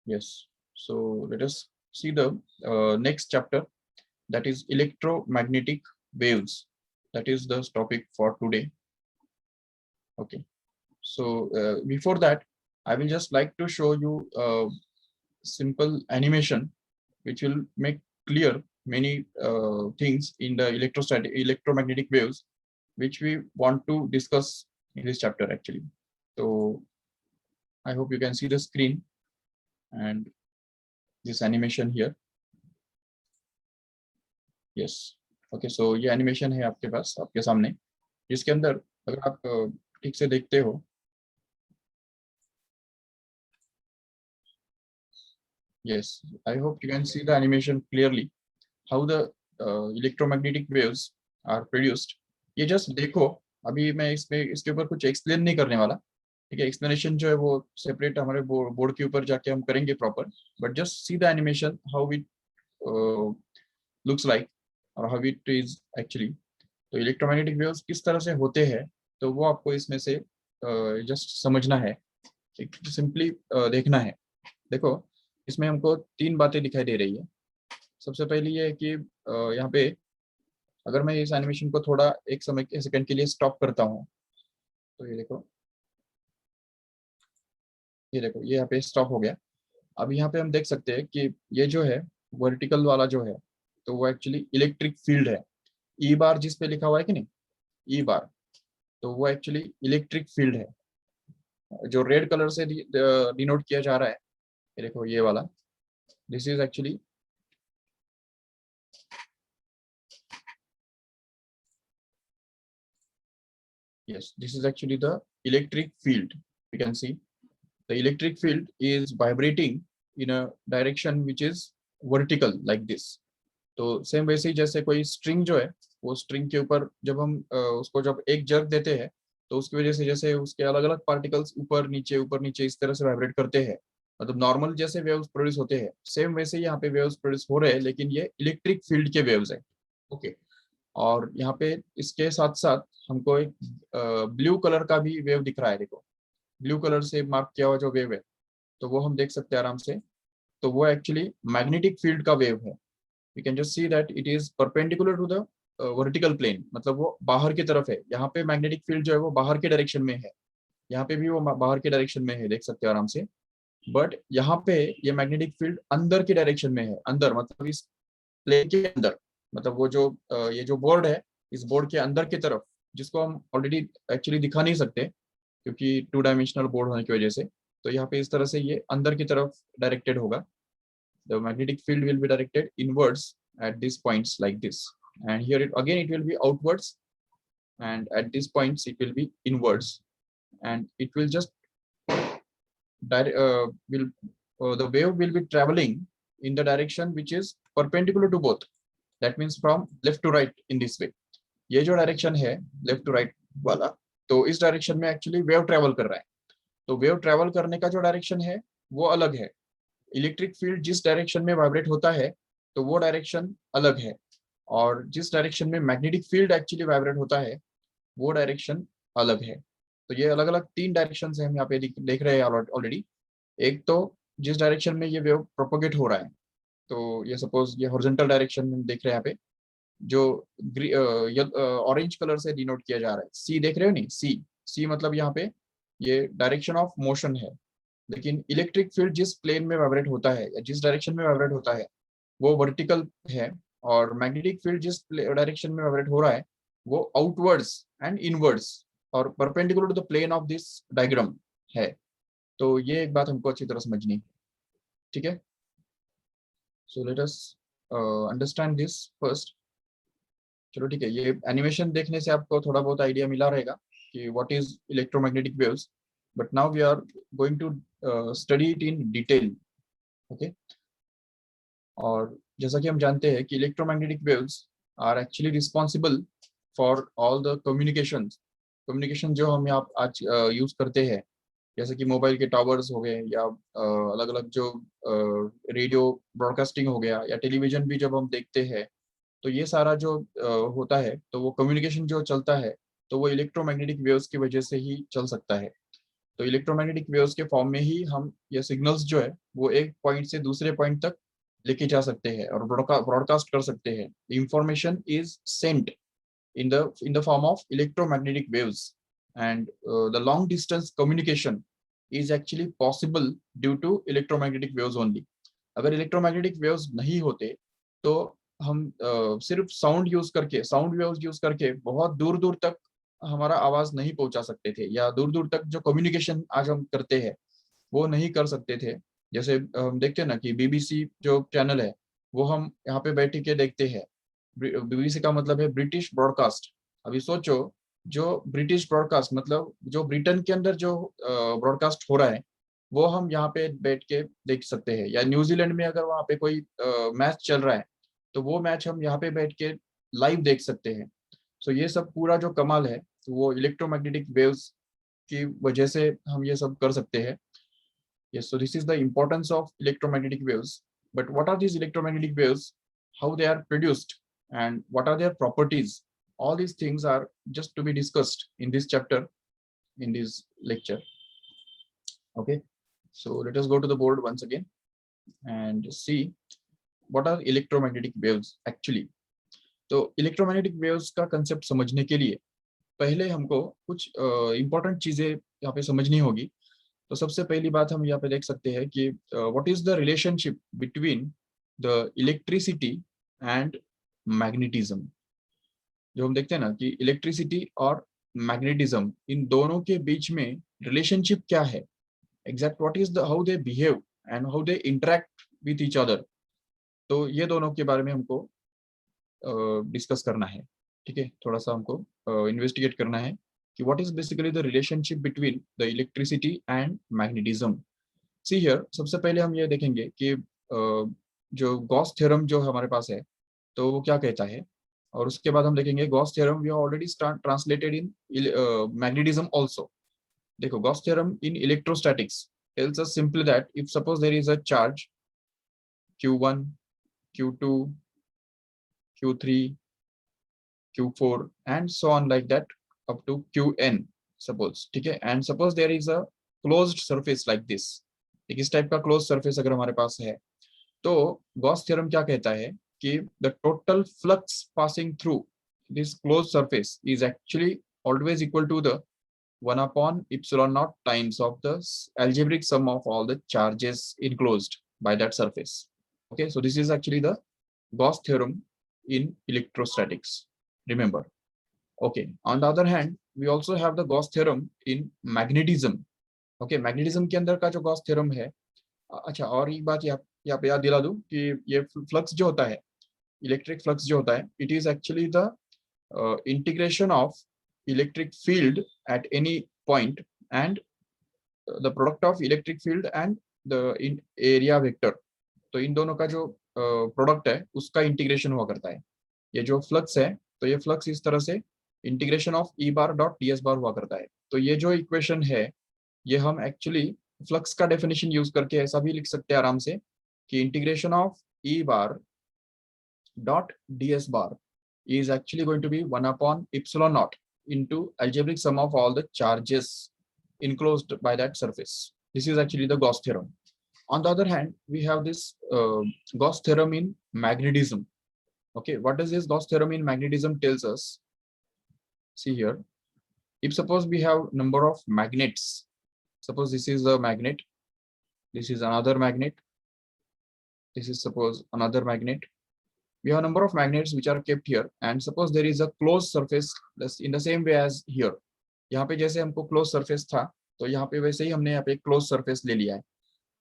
Yes. So let us see the next chapter, that is electromagnetic waves. That is the topic for today. Okay. So before that, I will just like to show you a simple animation which will make clear many things in the electromagnetic waves, which we want to discuss in this chapter actually. So I hope you can see the screen and this animation here. Yes. Okay, so ये animation है आपके पास, आपके सामने, जिसके अंदर अगर आप ठीक से देखते हो, yes, I hope you can see the animation clearly how the electromagnetic waves are produced. ये जस्ट देखो, अभी मैं इसमें इसके ऊपर कुछ एक्सप्लेन नहीं करने वाला, ठीक है। एक्सप्लेनेशन जो है वो सेपरेट हमारे बोर्ड के ऊपर जाके हम करेंगे proper, but just see the animation how it looks like और हाउ इट इज एक्चुअली। तो इलेक्ट्रोमैग्नेटिक वेव्स किस तरह से होते हैं, तो वो आपको इसमें से जस्ट समझना है, सिंपली देखना है। देखो, इसमें हमको तीन बातें दिखाई दे रही है। सबसे पहली ये है कि यहाँ पे अगर मैं इस एनिमेशन को थोड़ा एक सेकंड के लिए स्टॉप करता हूँ, तो ये देखो ये यहाँ पे स्टॉप हो गया। अब यहाँ पे हम देख सकते हैं कि ये जो है वर्टिकल वाला जो है, तो वो एक्चुअली इलेक्ट्रिक फील्ड है। ई बार जिस पे लिखा हुआ है कि नहीं, ई बार, तो वो एक्चुअली इलेक्ट्रिक फील्ड है, जो रेड कलर से डिनोट किया जा रहा है। ये देखो ये वाला, this is actually, yes, this is actually the electric field. You can see the electric field is vibrating in a direction which is vertical like this. तो सेम वैसे ही जैसे कोई स्ट्रिंग जो है, वो स्ट्रिंग के ऊपर जब हम उसको जब एक जर्क देते हैं, तो उसकी वजह से जैसे उसके अलग अलग पार्टिकल्स ऊपर नीचे इस तरह से वाइब्रेट करते हैं, मतलब नॉर्मल जैसे वेव्स प्रोड्यूस होते हैं, सेम वैसे ही यहाँ पे वेव्स प्रोड्यूस हो रहे हैं, लेकिन ये इलेक्ट्रिक फील्ड के वेव्स है। ओके। और यहाँ पे इसके साथ साथ हमको एक ब्लू कलर का भी वेव दिख रहा है। देखो, ब्लू कलर से मार्क किया हुआ जो वेव है, तो वो हम देख सकते हैं आराम से। तो वो एक्चुअली मैग्नेटिक फील्ड का वेव है। We can just see that it is perpendicular to the vertical plane, मतलब वो बाहर की तरफ है। यहाँ पे मैग्नेटिक फील्ड जो है वो बाहर के डायरेक्शन में है, यहाँ पे भी वो बाहर के डायरेक्शन में है, देख सकते हो आराम से। बट यहाँ पे ये मैग्नेटिक फील्ड अंदर के डायरेक्शन में है, अंदर मतलब इस प्लेन के अंदर, मतलब वो जो ये जो बोर्ड है, इस बोर्ड के अंदर की तरफ, जिसको हम ऑलरेडी एक्चुअली दिखा नहीं सकते क्योंकि टू डायमेंशनल बोर्ड होने की वजह से। तो यहाँ पे इस तरह से ये अंदर की तरफ डायरेक्टेड होगा। The magnetic field will be directed inwards at these points like this, and here it again it will be outwards, and at these points it will be inwards, and it will just will the wave will be traveling in the direction which is perpendicular to both, that means from left to right in this way। ये जो direction है left to right वाला, तो इस direction में actually wave travel कर रहा है। तो वेव ट्रेवल करने का जो डायरेक्शन है वो अलग है। इलेक्ट्रिक फील्ड जिस डायरेक्शन में वाइब्रेट होता है, तो वो डायरेक्शन अलग है, और जिस डायरेक्शन में मैग्नेटिक फील्ड एक्चुअली वाइब्रेट होता है, वो डायरेक्शन अलग है। तो ये अलग अलग तीन डायरेक्शन है हम यहाँ पे देख रहे हैं ऑलरेडी। एक तो जिस डायरेक्शन में ये वेव प्रोपोगेट हो रहा है, तो ये सपोज ये हॉरिजॉन्टल डायरेक्शन में देख रहे हैं यहाँ पे, जो ऑरेंज कलर से डिनोट किया जा रहा है, सी देख रहे हो नहीं, सी सी मतलब यहाँ पे ये डायरेक्शन ऑफ मोशन है। लेकिन इलेक्ट्रिक फील्ड जिस प्लेन में वाइब्रेट होता है या जिस डायरेक्शन में वाइब्रेट होता है, वो वर्टिकल है, और मैग्नेटिक फील्ड जिस डायरेक्शन में वाइब्रेट हो रहा है, वो आउटवर्ड्स एंड इनवर्ड्स और perpendicular to the plane of this diagram है। तो ये एक बात हमको अच्छी तरह समझनी है, ठीक है। So let us understand this first. चलो ठीक है, ये एनिमेशन देखने से आपको थोड़ा बहुत आइडिया मिला रहेगा कि what is electromagnetic waves, but now we are going to study it in detail. Okay. और जैसा कि हम जानते हैं कि electromagnetic waves are actually responsible for all the communication जो हम यहाँ आज यूज करते हैं, जैसे कि मोबाइल के टावर्स हो गए, या अलग अलग जो रेडियो ब्रॉडकास्टिंग हो गया, या टेलीविजन भी जब हम देखते हैं, तो ये सारा जो होता है, तो वो कम्युनिकेशन जो चलता है, तो वो इलेक्ट्रोमैग्नेटिक वेव्स की वजह से ही चल सकता है। तो इलेक्ट्रोमैग्नेटिक वेव्स के फॉर्म में ही हम ये सिग्नल्स जो है वो एक पॉइंट से दूसरे पॉइंट तक लेके जा सकते हैं और ब्रॉडकास्ट कर सकते हैं. Information is sent in the form of electromagnetic waves, and the long distance communication is actually possible due to electromagnetic waves only. अगर इलेक्ट्रोमैग्नेटिक वेव्स नहीं होते तो हम सिर्फ साउंड वेव्स यूज करके बहुत दूर दूर तक हमारा आवाज नहीं पहुंचा सकते थे, या दूर दूर तक जो कम्युनिकेशन आज हम करते हैं वो नहीं कर सकते थे. जैसे हम देखते हैं ना कि बीबीसी जो चैनल है वो हम यहाँ पे बैठ के देखते हैं. बीबीसी का मतलब है ब्रिटिश ब्रॉडकास्ट. अभी सोचो, जो ब्रिटिश ब्रॉडकास्ट मतलब जो ब्रिटेन के अंदर जो ब्रॉडकास्ट हो रहा है वो हम यहाँ पे बैठ के देख सकते हैं. या न्यूजीलैंड में अगर वहाँ पे कोई मैच चल रहा है तो वो मैच हम यहाँ पे बैठ के लाइव देख सकते हैं. सो ये सब पूरा जो कमाल है तो वो इलेक्ट्रोमैग्नेटिक वेव्स की वजह से हम ये सब कर सकते हैं. Yes, so this is the importance of electromagnetic waves. But what are these electromagnetic waves? How they are produced and what are their properties? All these things are just to be discussed in this chapter, in this lecture. Okay, so let us go to the board once again and see what are electromagnetic waves actually. तो electromagnetic waves का concept समझने के लिए पहले हमको कुछ important चीजें यहाँ पे समझनी होगी. तो सबसे पहली बात हम यहाँ पे देख सकते हैं कि what is the relationship between the electricity and magnetism. जो हम देखते हैं ना कि इलेक्ट्रिसिटी और मैग्नेटिज्म इन दोनों के बीच में रिलेशनशिप क्या है, exact what is the how they behave and how they interact with each other. तो ये दोनों के बारे में हमको डिस्कस करना है. ठीक है, थोड़ा सा हमको इन्वेस्टिगेट करना है कि what is basically the relationship between the electricity and magnetism. See here, सबसे पहले हम ये देखेंगे कि जो गॉस थ्योरम जो हमारे पास है तो वो क्या कहता है, और उसके बाद हम देखेंगे Gauss theorem we already translated in magnetism also. देखो, Gauss theorem in electrostatics tells us simply that if suppose there is a charge q1, q2, q3, q4 and so on like that up to qn suppose. ठीक है, and suppose there is a closed surface like this. एक इस type का closed surface अगर हमारे पास है तो Gauss theorem क्या कहता है कि the total flux passing through this closed surface is actually always equal to the 1 upon epsilon naught times of the algebraic sum of all the charges enclosed by that surface. Okay, so this is actually the Gauss theorem in electrostatics, remember. Okay, on the other hand we also have the Gauss theorem in magnetism. Okay, magnetism के अंदर का जो Gauss theorem है, अच्छा और एक बात यहाँ पे याद दिला दूं कि ये फ्लक्स जो होता है, इलेक्ट्रिक फ्लक्स जो होता है, it is actually the integration of electric field at any point and the product of electric field and the area vector. तो इन दोनों का जो प्रोडक्ट है उसका इंटीग्रेशन हुआ करता है. ये जो फ्लक्स है तो ये फ्लक्स इस तरह से integration of E bar dot d s bar हुआ करता है. तो ये जो इक्वेशन है ये हम एक्चुअली फ्लक्स का डेफिनेशन यूज करके ऐसा भी लिख सकते हैं आराम से कि integration of E bar dot ds bar is actually going to be 1 upon epsilon naught into algebraic sum of all the charges enclosed by that surface. This is actually the Gauss theorem. On the other hand, we have this Gauss theorem in magnetism. Okay, what does this Gauss theorem in magnetism tells us? See here, if suppose we have number of magnets, suppose this is a magnet, this is another magnet, this is suppose another magnet. We have a number of magnets which are kept here, and suppose there is a closed surface in the same way as here. यहाँ पे जैसे हमको closed surface था तो यहाँ पे वैसे ही हमने यहाँ पे एक closed surface ले लिया है.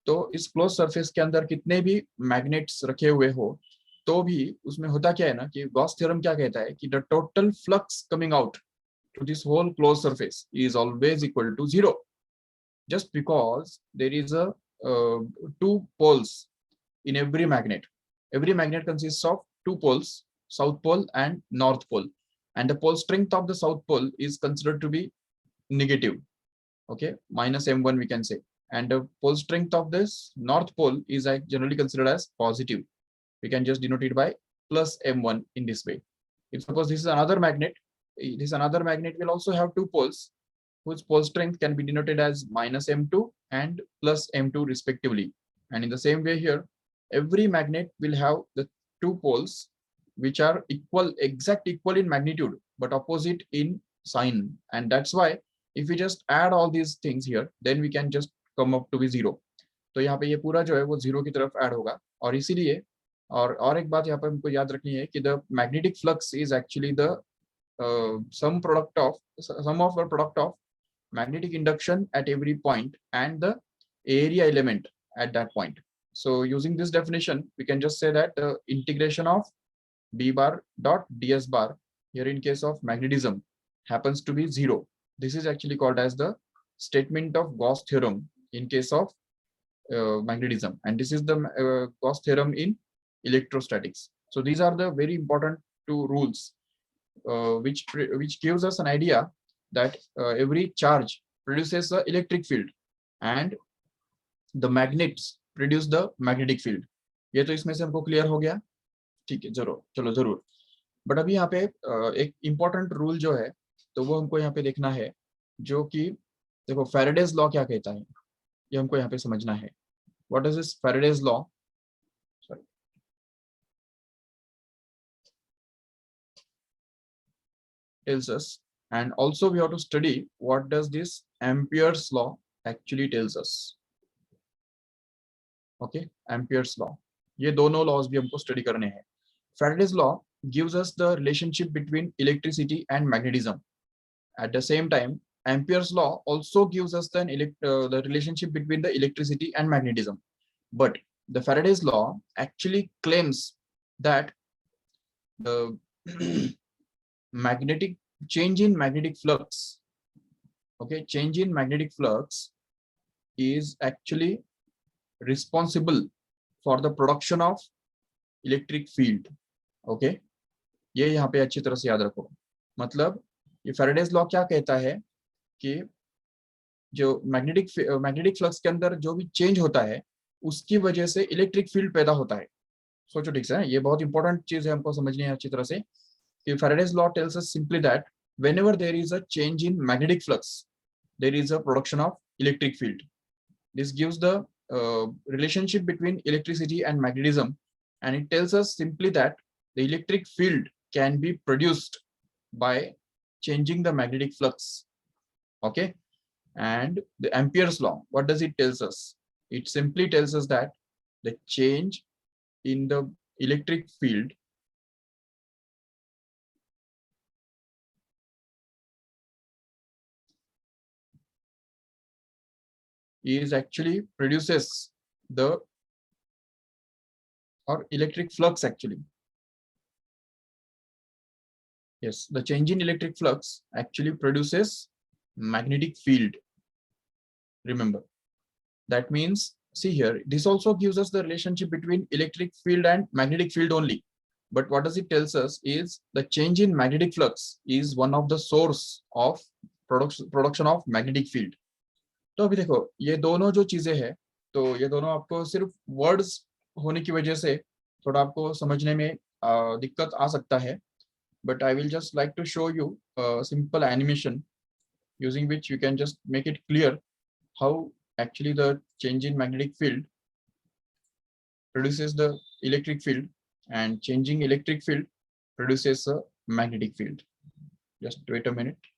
तो इस closed surface के अंदर कितने भी magnets रखे हुए हो तो भी उसमें होता क्या है ना कि Gauss theorem क्या कहता है कि the total flux coming out to this whole closed surface is always equal to 0, just because there is a two poles in every magnet. Every magnet consists of two poles, south pole and north pole, and the pole strength of the south pole is considered to be negative. Okay, minus m1 we can say, and the pole strength of this north pole is generally considered as positive. We can just denote it by plus m1 in this way. If suppose this is another magnet, this another magnet will also have two poles, whose pole strength can be denoted as minus m2 and plus m2 respectively. And in the same way here, every magnet will have the two poles which are equal, exact equal in magnitude, but opposite in sign. And that's why if we just add all these things here, then we can just come up to be zero. तो यहाँ पे ये पूरा जो है वो zero की तरफ ऐड होगा, और इसीलिए और एक बात यहाँ पे हमको याद रखनी है कि the magnetic flux is actually the sum of the product of magnetic induction at every point and the area element at that point. So using this definition, we can just say that the integration of b bar dot ds bar here in case of magnetism happens to be zero. This is actually called as the statement of Gauss theorem in case of magnetism, and this is the Gauss theorem in electrostatics. So these are the very important two rules which gives us an idea that every charge produces the electric field and the magnets produce the magnetic field. ये तो इसमें से हमको clear हो गया, ठीक है, जरूर, चलो जरूर. बट अभी यहाँ पे एक इम्पोर्टेंट रूल जो है तो वो हमको यहाँ पे देखना है, जो कि देखो फैराडेज लॉ क्या कहता है, ये हमको यहाँ पे समझना है. What is this Faraday's law? Tells us, and also we have to study what does this Ampere's law actually tells us. Okay, Ampere's law, ये दोनों laws भी हमको study करने हैं. Faraday's law gives us the relationship between electricity and magnetism. At the same time, Ampere's law also gives us the relationship between the electricity and magnetism. But the Faraday's law actually claims that the magnetic change in magnetic flux, okay, change in magnetic flux is actually responsible for the production of electric field. Okay, ये यहाँ पे अच्छी तरह से याद रखो. मतलब ये फैराडेज लॉ क्या कहता है कि जो मैग्नेटिक फ्लक्स के अंदर जो भी चेंज होता है उसकी वजह से इलेक्ट्रिक फील्ड पैदा होता है. सोचो ठीक से, ये बहुत इंपॉर्टेंट चीज है, हमको समझनी है अच्छी तरह से. Faraday's law tells us simply that whenever there is a change in magnetic flux, there is a production of electric field. This gives the relationship between electricity and magnetism, and it tells us simply that the electric field can be produced by changing the magnetic flux. Okay, and the Ampere's law, what does it tells us? It simply tells us that the change in the electric field is actually produces the electric flux actually. Yes, the change in electric flux actually produces magnetic field. Remember, that means, see here, this also gives us the relationship between electric field and magnetic field only. But what does it tells us is the change in magnetic flux is one of the source of production of magnetic field. तो अभी देखो ये दोनों जो चीजें हैं, तो ये दोनों आपको सिर्फ वर्ड्स होने की वजह से थोड़ा आपको समझने में दिक्कत आ सकता है. But I will just like to show you simple animation using which you can just make it clear how actually the change in magnetic field produces the electric field and changing electric field produces a magnetic field. Just wait a minute.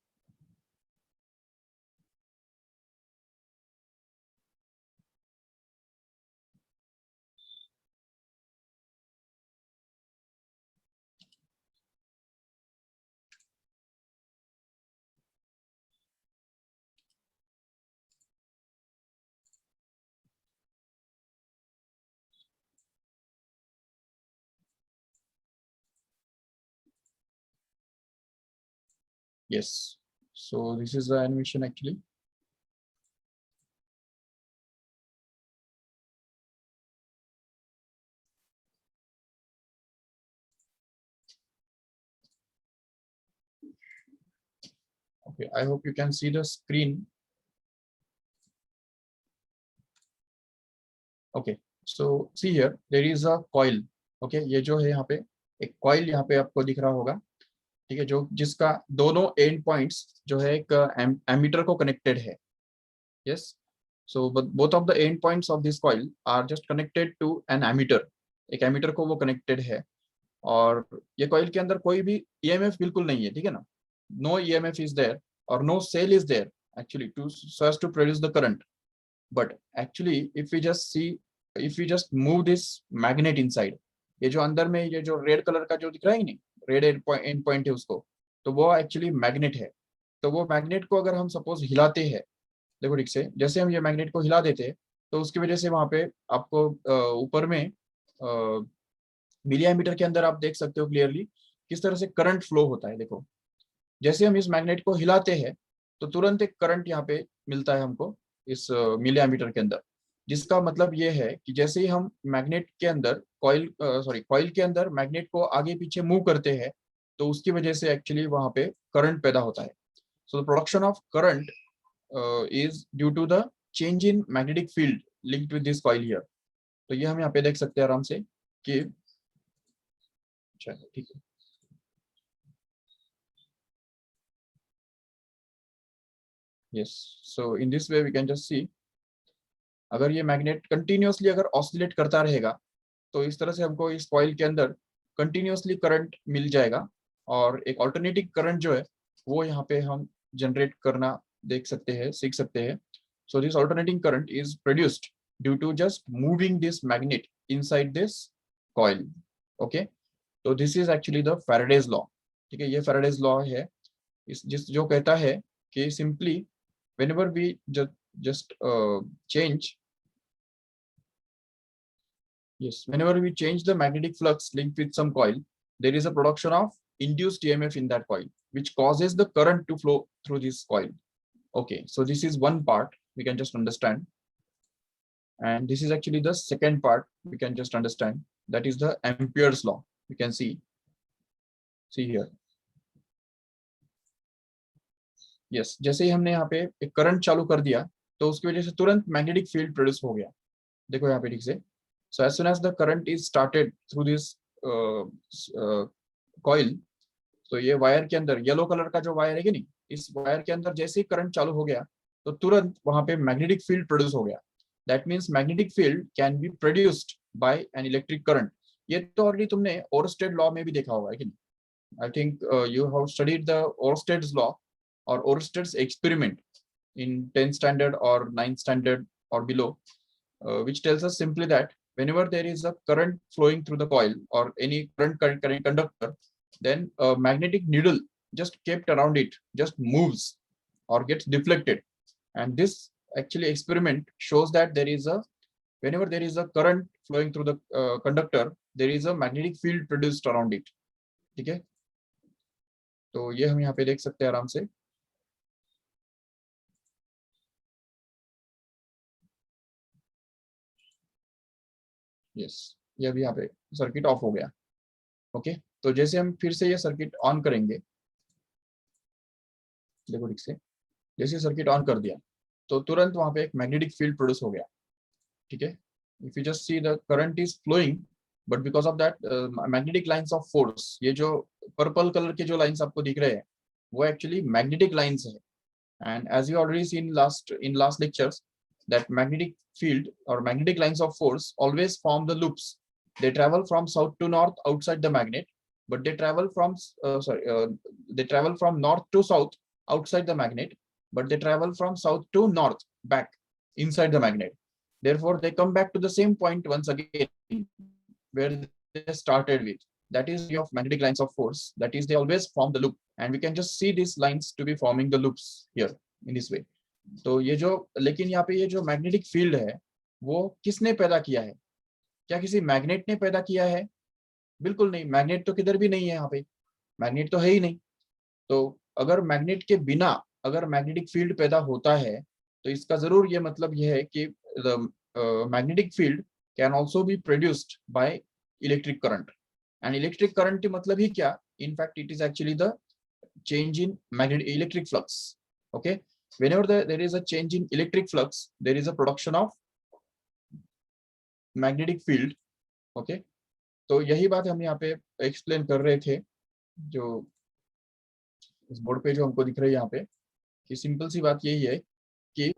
Yes, so this is the animation actually. Okay, I hope you can see the screen. Okay, so see here there is a coil. Okay, ये जो है यहाँ पे एक coil यहाँ पे आपको दिख रहा होगा. ठीक है, जो जिसका दोनों एंड पॉइंट्स जो है एक एमीटर को कनेक्टेड है. Yes. So both of the end points of this coil are just connected to an ammeter. एक एमीटर को वो कनेक्टेड है. और ये कॉइल के अंदर कोई भी ईएमएफ बिल्कुल नहीं है, ठीक है ना. नो ईएमएफ इज देयर और no cell is there actually to so as to produce the current. But actually if we just see, if we just move this magnet inside, ये जो अंदर में ये जो रेड कलर का जो दिख रहा है नहीं, रेड एंड पॉइंट है उसको, तो वो एक्चुअली मैग्नेट है. तो वो मैग्नेट को अगर हम सपोज हिलाते हैं, देखो ठीक से, जैसे हम ये मैग्नेट को हिला देते हैं तो उसकी वजह से वहां पे आपको ऊपर में मिली एमीटर के अंदर आप देख सकते हो क्लियरली किस तरह से करंट फ्लो होता है. देखो, जैसे हम इस मैग्नेट को हिलाते हैं तो तुरंत एक करंट यहाँ पे मिलता है हमको इस मिली एमीटर के अंदर. जिसका मतलब ये है कि जैसे ही हम मैग्नेट के अंदर कॉइल के अंदर मैग्नेट को आगे पीछे मूव करते हैं तो उसकी वजह से एक्चुअली वहां पे करंट पैदा होता है. So the production of current is due to the change in magnetic field linked with this coil here. तो ये हम यहाँ पे देख सकते हैं आराम से कि ठीक है. Yes, so in this way we can just see, अगर ये मैग्नेट कंटिन्यूअसली अगर ऑसिलेट करता रहेगा तो इस तरह से हमको इस कॉइल के अंदर कंटिन्यूअसली करंट मिल जाएगा. और एक ऑल्टरनेटिंग करंट जो है वो यहाँ पे हम जनरेट करना देख सकते हैं, सीख सकते हैं. So this alternating current is produced due to just moving this magnet inside this coil. Okay, so this is actually the Faraday's law. ठीक है, ये Faraday's law है. इस जो कहता है कि simply whenever we just change, yes, whenever we change the magnetic flux linked with some coil, there is a production of induced EMF in that coil, which causes the current to flow through this coil. Okay, so this is one part we can just understand, and this is actually the second part we can just understand, that is the Ampere's law. We can see here. Yes, जैसे ही हमने यहाँ पे एक current चालू कर दिया तो उसकी वजह से तुरंत मैग्नेटिक फील्ड प्रोड्यूस हो गया. देखो यहाँ पे ठीक से. So as soon as the current is started through this coil, तो ये वायर के अंदर येलो कलर का जो वायर है कि नहीं, इस वायर के अंदर जैसे ही करंट चालू हो गया तो तुरंत वहां पे मैग्नेटिक फील्ड प्रोड्यूस हो गया. That means magnetic field can be produced by an electric current. ये तो ऑलरेडी तुमने ओरस्टेड लॉ में भी देखा होगा है कि नहीं. I think you have studied the Oersted's law और Oersted's experiment in 10th standard or 9th standard or below, which tells us simply that whenever there is a current flowing through the coil or any current conductor, then a magnetic needle just kept around it just moves or gets deflected. And this actually experiment shows that there is a, whenever there is a current flowing through the conductor, there is a magnetic field produced around it. ठीक है, तो ये हम यहाँ पे देख सकते हैं आराम से. यस, ये अभी यहाँ पे सर्किट ऑफ हो गया. ओके, तो जैसे हम फिर से ये सर्किट ऑन करेंगे, देखो ठीक से, जैसे सर्किट ऑन कर दिया तो तुरंत वहां पे एक मैग्नेटिक फील्ड प्रोड्यूस हो गया. ठीक है, if you just see the current is flowing, but because of that magnetic lines of force, ये जो पर्पल कलर के जो लाइंस आपको दिख रहे हैं वो एक्चुअली मैग्नेटिक लाइंस है. And as you already seen in last lectures, that magnetic field or magnetic lines of force always form the loops. They travel from south to north outside the magnet, but they travel from they travel from north to south outside the magnet, but they travel from south to north back inside the magnet. Therefore, they come back to the same point once again where they started with. That is of magnetic lines of force. That is, they always form the loop, and we can just see these lines to be forming the loops here in this way. तो ये जो, लेकिन यहाँ पे ये जो magnetic field है वो किसने पैदा किया है? क्या किसी मैग्नेट ने पैदा किया है? बिल्कुल नहीं, मैग्नेट तो किधर भी नहीं है यहाँ पे, मैग्नेट तो है ही नहीं. तो अगर मैग्नेट के बिना अगर मैग्नेटिक फील्ड पैदा होता है तो इसका जरूर ये मतलब ये है कि magnetic field can also be produced by electric current. And electric current की मतलब ही क्या? In fact it is actually the change in magnetic electric flux. Okay, whenever there is a change in electric flux, there is a production of magnetic field. Okay, तो यही बात हम यहाँ पे explain कर रहे थे. जो इस बोर्ड पे जो हमको दिख रही है यहाँ पे, कि सिंपल सी बात यही है कि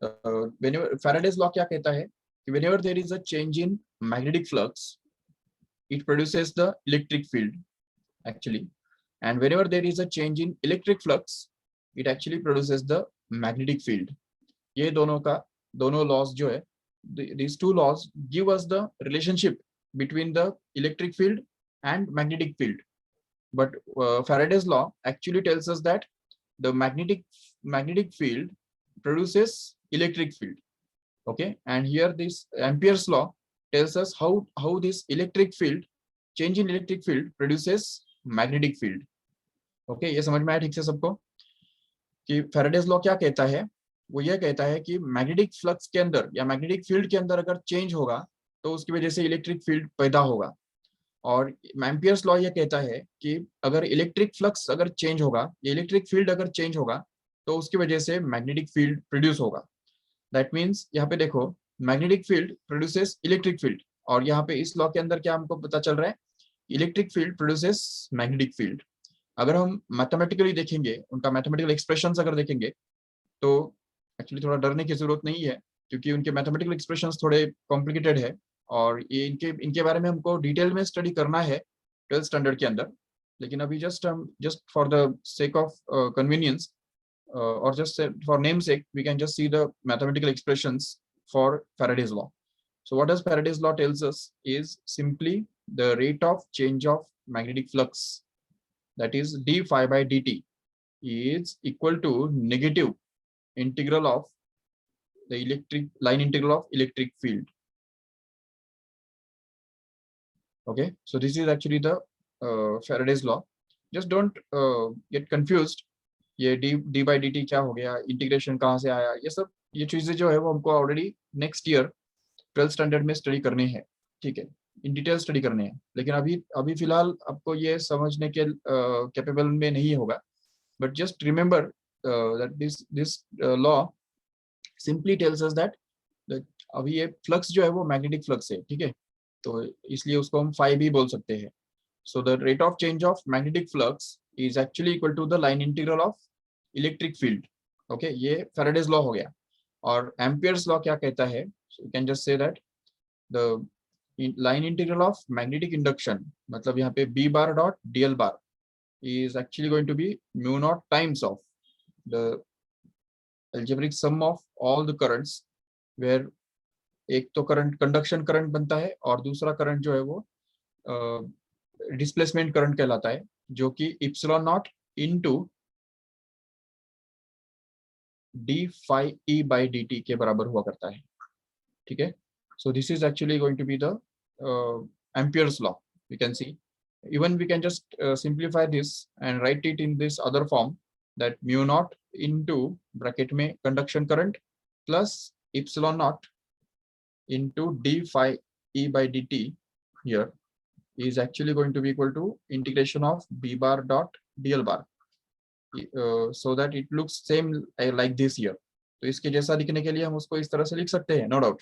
whenever Faraday's law क्या कहता है कि whenever there is a change in magnetic flux, it produces the electric field actually, and whenever there is a change in electric flux, it actually produces the magnetic field. ये दोनों laws जो है, these two laws give us the relationship between the electric field and magnetic field. But Faraday's law actually tells us that the magnetic field produces electric field. Okay, and here this Ampere's law tells us how this electric field, change in electric field produces magnetic field. Okay, ये समझ में आया ठीक से सबको कि Faraday's law क्या कहता है? वो ये कहता है कि मैग्नेटिक फ्लक्स के अंदर या मैग्नेटिक फील्ड के अंदर अगर चेंज होगा तो उसकी वजह से इलेक्ट्रिक फील्ड पैदा होगा। और एम्पियर्स लॉ ये कहता है कि अगर इलेक्ट्रिक फ्लक्स अगर चेंज होगा, इलेक्ट्रिक फील्ड अगर चेंज होगा तो उसकी वजह से मैग्नेटिक फील्ड प्रोड्यूस होगा। दैट मीन्स यहाँ पे देखो, magnetic field produces electric field, और यहाँ पे इस लॉ के अंदर क्या हमको पता चल रहा है, electric field produces magnetic field. अगर हम मैथमेटिकली देखेंगे, उनका मैथमेटिकल एक्सप्रेशंस अगर देखेंगे तो एक्चुअली थोड़ा डरने की जरूरत नहीं है, क्योंकि उनके मैथमेटिकल एक्सप्रेशंस थोड़े कॉम्प्लिकेटेड है और ये इनके बारे में हमको डिटेल में स्टडी करना है 12th स्टैंडर्ड के अंदर। लेकिन अभी just for the sake of convenience or just for namesake, we can just see the mathematical expressions for Faraday's law. So what does Faraday's law tells us is simply the rate of change of magnetic flux, that is d phi by dt, is equal to negative integral of the line integral of electric field. Okay, so this is actually the Faraday's law. Just don't get confused, ये D by d T क्या हो गया, integration कहाँ से आया, ये चीजें जो है वो हमको already next year 12th standard में स्टडी करनी है। ठीक है, इन डिटेल स्टडी करनी है, लेकिन अभी फिलहाल आपको ये समझने के कैपेबल में नहीं होगा। But just remember that this law simply tells us that अभी ये फ्लक्स जो है वो मैग्नेटिक फ्लक्स है। ठीक है, तो इसलिए उसको हम फाई भी बोल सकते हैं। So the rate of change of magnetic flux is actually equal to the line integral of electric field. Okay, ये Faraday's law हो गया। और Ampere's law क्या कहता है? So you can just say that the line integral of magnetic induction, मतलब यहाँ पे B bar dot DL bar is actually going to be mu naught times of the algebraic sum of all the currents, where एक तो current conduction current बनता है और दूसरा current जो है वो डिस्प्लेसमेंट करंट कहलाता है, जो कि epsilon naught into d phi E by d t के बराबर हुआ करता है। ठीक है, so this is actually going to be the Ampere's law. We can see, even we can just simplify this and write it in this other form, that mu naught into bracket में conduction current plus epsilon naught into d phi E by d t here is actually going to be equal to integration of b bar dot dl bar, so that it looks same like this here. तो इसके जैसा दिखने के लिए हम उसको इस तरह से लिख सकते हैं, no doubt.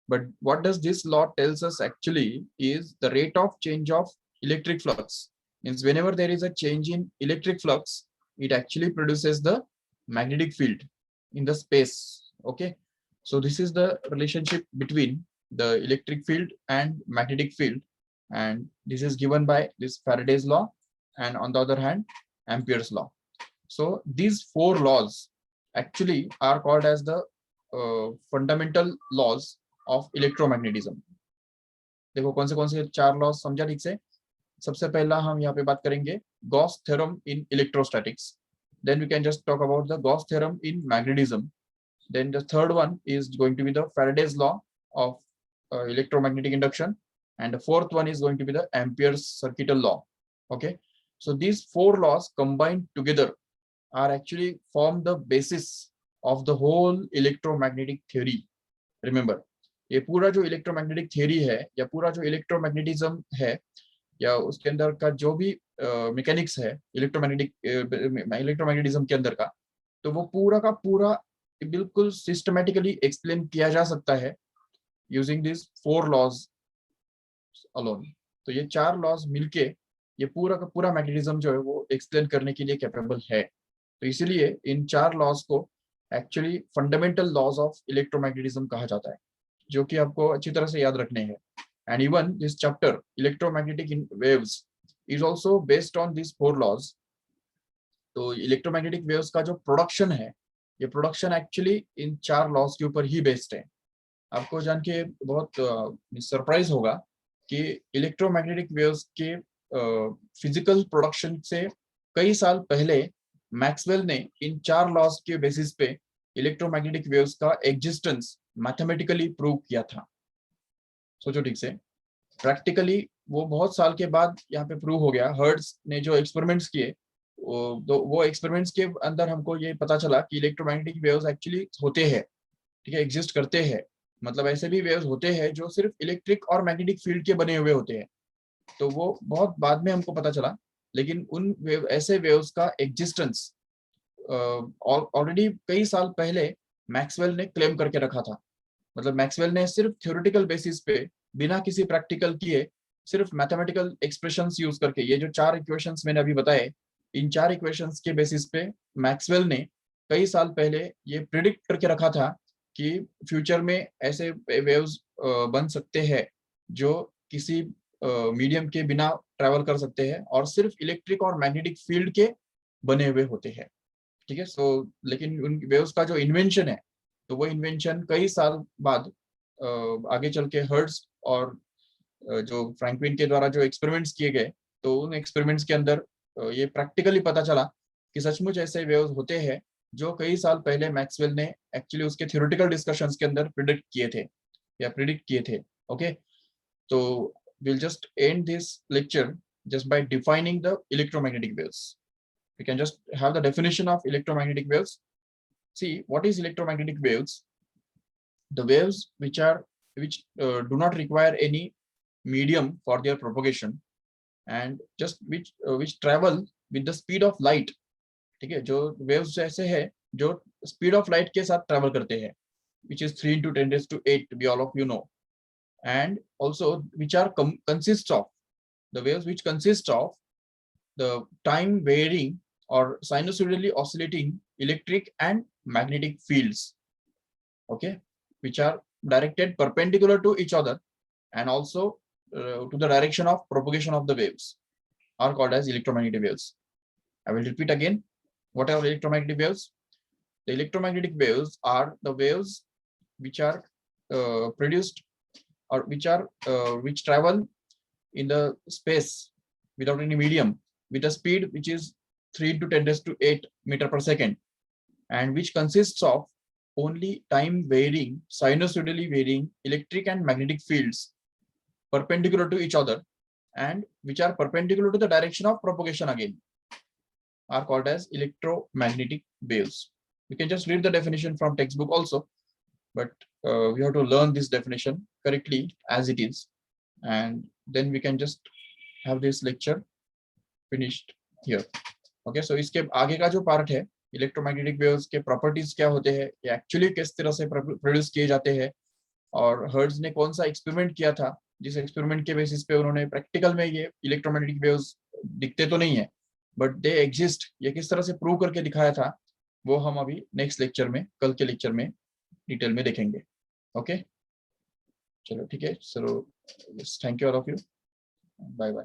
But what does this law tells us actually is the rate of change of electric flux. Means whenever there is a change in electric flux, it actually produces the magnetic field in the space. Okay, so this is the relationship between the electric field and magnetic field, and this is given by this Faraday's law, and on the other hand Ampere's law. So these four laws actually are called as the fundamental laws of electromagnetism. देखो कौन से चार laws समझा ठीक से। सबसे पहला हम यहाँ पे बात करेंगे Gauss theorem in electrostatics, then we can just talk about the Gauss theorem in magnetism, then the third one is going to be the Faraday's law of electromagnetic induction, and the fourth one is going to be the Ampere's circuital law. Okay, so these four laws combined together are actually form the basis of the whole electromagnetic theory. Remember, ये पूरा जो electromagnetic theory है या पूरा जो electromagnetism है या उसके अंदर का जो भी मैकेनिक्स है इलेक्ट्रोमैग्नेटिज्म के अंदर का, तो वो पूरा का पूरा बिल्कुल सिस्टमैटिकली एक्सप्लेन किया जा सकता है using this four laws alone. तो ये चार लॉज मिलके ये पूरा का पूरा मैग्नेटिज्म जो है वो एक्सप्लेन करने के लिए कैपेबल है। तो इसीलिए इन 4 लॉज को actually fundamental laws of electromagnetism कहा जाता है, जो कि आपको अच्छी तरह से याद रखने हैं। And even this chapter electromagnetic in waves is also based on this 4 laws. तो इलेक्ट्रोमैग्नेटिक वेव्स का जो प्रोडक्शन है, ये प्रोडक्शन एक्चुअली इन 4 लॉज के ऊपर ही बेस्ड है। आपको जान के बहुत सरप्राइज होगा कि इलेक्ट्रोमैग्नेटिक वेव्स के फिजिकल प्रोडक्शन से कई साल पहले मैक्सवेल ने इन 4 लॉज के बेसिस पे इलेक्ट्रोमैग्नेटिक वेव्स का एग्जिस्टेंस मैथमेटिकली प्रूव किया था। सोचो ठीक से, प्रैक्टिकली वो बहुत साल के बाद यहाँ पे प्रूव हो गया। हर्ट्ज ने जो एक्सपेरिमेंट्स किए, वो एक्सपेरिमेंट्स के अंदर हमको ये पता चला कि इलेक्ट्रोमैग्नेटिक वेव्स एक्चुअली होते हैं, ठीक है, एग्जिस्ट करते हैं। मतलब ऐसे भी वेव्स होते हैं जो सिर्फ इलेक्ट्रिक और मैग्नेटिक फील्ड के बने हुए होते हैं। तो वो बहुत बाद में हमको पता चला, लेकिन उन ऐसे वेव्स का एग्जिस्टेंस ऑलरेडी कई साल पहले मैक्सवेल ने क्लेम करके रखा था। मतलब मैक्सवेल ने सिर्फ थ्योरेटिकल बेसिस पे, बिना किसी प्रैक्टिकल किए, सिर्फ मैथमेटिकल एक्सप्रेशंस यूज करके, ये जो 4 इक्वेशंस मैंने अभी बताए, इन 4 इक्वेशंस के बेसिस पे मैक्सवेल ने कई साल पहले ये प्रिडिक्ट करके रखा था कि फ्यूचर में ऐसे वेव्स बन सकते हैं जो किसी मीडियम के बिना ट्रैवल कर सकते हैं और सिर्फ इलेक्ट्रिक और मैग्नेटिक फील्ड के बने हुए होते हैं, ठीक है। सो लेकिन उन वेव्स का जो इन्वेंशन है, तो वो इन्वेंशन कई साल बाद आगे चल के हर्ट्ज और जो फ्रैंकलिन के द्वारा जो एक्सपेरिमेंट्स किए गए, तो उन एक्सपेरिमेंट्स के अंदर ये प्रैक्टिकली पता चला कि सचमुच ऐसे वेव्स होते हैं जो कई साल पहले मैक्सवेल ने एक्चुअली उसके थ्योरेटिकल डिस्कशंस के अंदर प्रिडिक्ट किए थे या प्रिडिक्ट किए थे। ओके, तो we'll just end this lecture just by defining the electromagnetic waves. We can just have the definition of electromagnetic waves. See, what is electromagnetic waves? The waves which do not require any medium for their propagation and just which travel with the speed of light. ठीक है, जो waves ऐसे है जो speed of light के साथ travel करते हैं, which is 3 into 10 raised to 8, we all of you know. And also which are consists of the waves which consist of the time varying or sinusoidally oscillating electric and magnetic fields, okay, which are directed perpendicular to each other and also to the direction of propagation of the waves are called as electromagnetic waves. I will repeat again, what are electromagnetic waves? The electromagnetic waves are the waves which are produced or which travel in the space without any medium with a speed which is 3 into 10 raised to 8 meter per second, and which consists of only time varying, sinusoidally varying electric and magnetic fields perpendicular to each other and which are perpendicular to the direction of propagation again, are called as electromagnetic waves. We can just read the definition from textbook also, but we have to learn this definition correctly as it is, and then we can just have this lecture finished here. Okay, so इसके आगे का जो part है, electromagnetic waves के properties क्या होते हैं, ये एक्चुअली किस तरह से प्रोड्यूस किए जाते हैं, और हर्ट्ज ने कौन सा एक्सपेरिमेंट किया था जिस एक्सपेरिमेंट के बेसिस पे उन्होंने प्रैक्टिकल में ये इलेक्ट्रोमैग्नेटिक वेव्स दिखते तो नहीं है बट दे एग्जिस्ट, ये किस तरह से प्रूव करके दिखाया था, वो हम अभी नेक्स्ट लेक्चर में, कल के लेक्चर में डिटेल में देखेंगे। ओके, चलो ठीक है, so thank you all of you, bye bye.